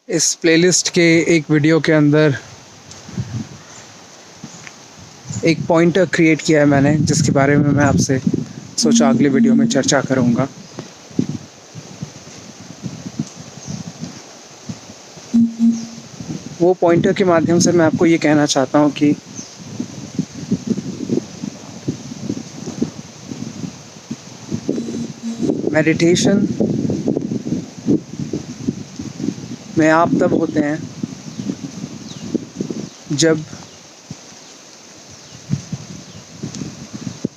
इस प्लेलिस्ट के एक वीडियो के अंदर एक पॉइंटर क्रिएट किया है मैंने, जिसके बारे में मैं आपसे सोचा अगले वीडियो में चर्चा करूँगा। वो पॉइंटर के माध्यम से मैं आपको ये कहना चाहता हूँ कि मेडिटेशन में आप तब होते हैं जब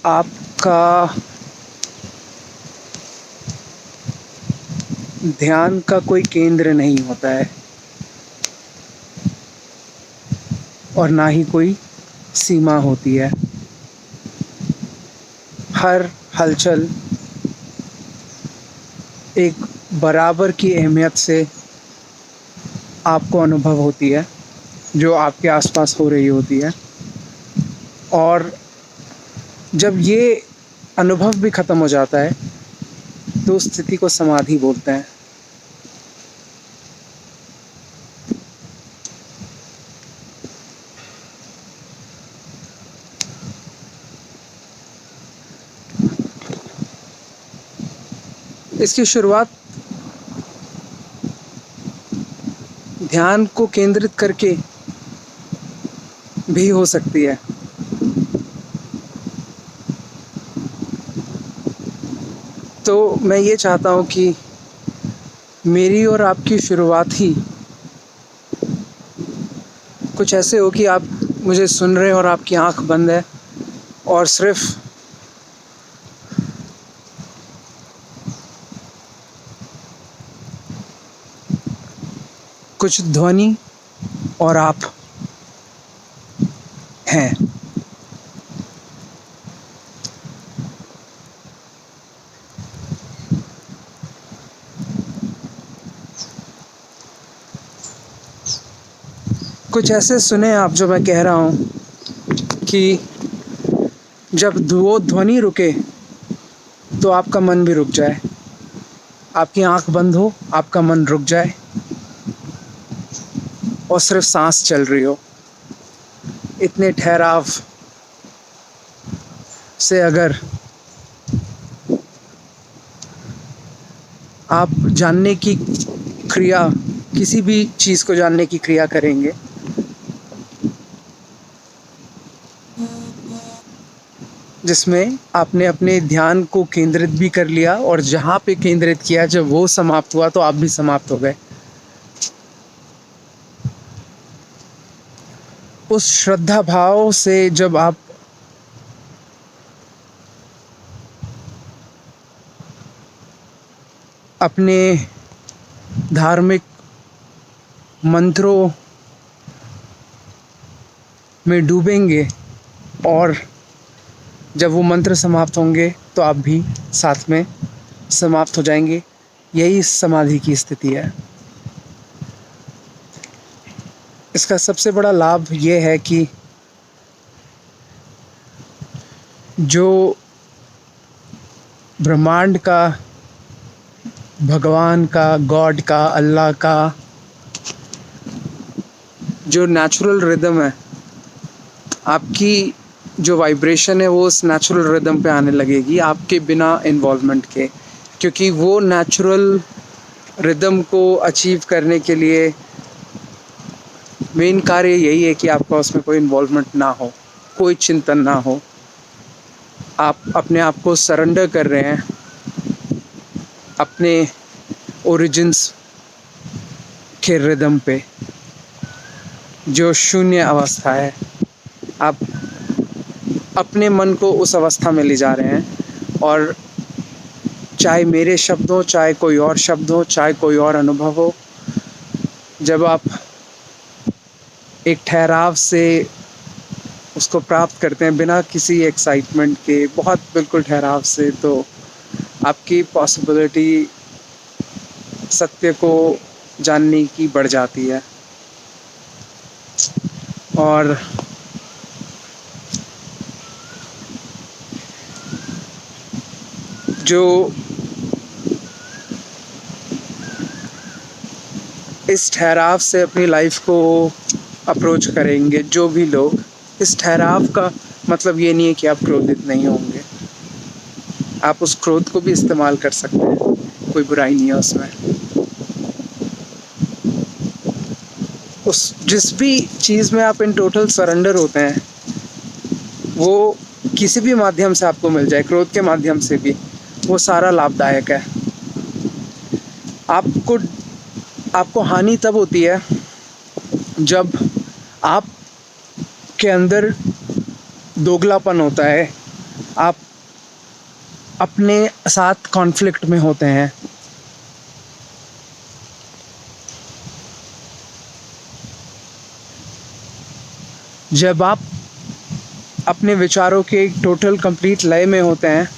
आपका ध्यान का कोई केंद्र नहीं होता है और ना ही कोई सीमा होती है। हर हलचल एक बराबर की अहमियत से आपको अनुभव होती है, जो आपके आसपास हो रही होती है। और जब ये अनुभव भी ख़त्म हो जाता है तो उस स्थिति को समाधि बोलते हैं। इसकी शुरुआत ध्यान को केंद्रित करके भी हो सकती है। तो मैं ये चाहता हूँ कि मेरी और आपकी शुरुआत ही कुछ ऐसे हो कि आप मुझे सुन रहे हैं और आपकी आंख बंद है और सिर्फ कुछ ध्वनि और आप हैं। कुछ ऐसे सुने आप जो मैं कह रहा हूँ कि जब वो ध्वनि रुके तो आपका मन भी रुक जाए, आपकी आंख बंद हो, आपका मन रुक जाए और सिर्फ सांस चल रही हो। इतने ठहराव से अगर आप जानने की क्रिया, किसी भी चीज़ को जानने की क्रिया करेंगे, जिसमें आपने अपने ध्यान को केंद्रित भी कर लिया और जहाँ पे केंद्रित किया जब वो समाप्त हुआ तो आप भी समाप्त हो गए। उस श्रद्धा भाव से जब आप अपने धार्मिक मंत्रों में डूबेंगे और जब वो मंत्र समाप्त होंगे तो आप भी साथ में समाप्त हो जाएंगे। यही समाधि की स्थिति है। इसका सबसे बड़ा लाभ ये है कि जो ब्रह्मांड का, भगवान का, गॉड का, अल्लाह का जो नेचुरल रिदम है, आपकी जो वाइब्रेशन है वो उस नेचुरल रिदम पे आने लगेगी आपके बिना इन्वॉल्वमेंट के। क्योंकि वो नेचुरल रिदम को अचीव करने के लिए मेन कार्य यही है कि आपका उसमें कोई इन्वॉल्वमेंट ना हो, कोई चिंतन ना हो। आप अपने आप को सरेंडर कर रहे हैं अपने ओरिजिन्स के रिदम पे, जो शून्य अवस्था है। आप अपने मन को उस अवस्था में ले जा रहे हैं और चाहे मेरे शब्द हो, चाहे कोई और शब्द हो, चाहे कोई और अनुभव हो, जब आप एक ठहराव से उसको प्राप्त करते हैं बिना किसी एक्साइटमेंट के, बहुत बिल्कुल ठहराव से, तो आपकी पॉसिबिलिटी सत्य को जानने की बढ़ जाती है। और जो इस ठहराव से अपनी लाइफ को अप्रोच करेंगे जो भी लोग, इस ठहराव का मतलब ये नहीं है कि आप क्रोधित नहीं होंगे। आप उस क्रोध को भी इस्तेमाल कर सकते हैं, कोई बुराई नहीं है उसमें। उस जिस भी चीज़ में आप इन टोटल सरेंडर होते हैं, वो किसी भी माध्यम से आपको मिल जाए, क्रोध के माध्यम से भी, वो सारा लाभदायक है। आपको हानि तब होती है जब आप के अंदर दोगलापन होता है, आप अपने साथ कॉन्फ्लिक्ट में होते हैं। जब आप अपने विचारों के एक टोटल कंप्लीट लय में होते हैं,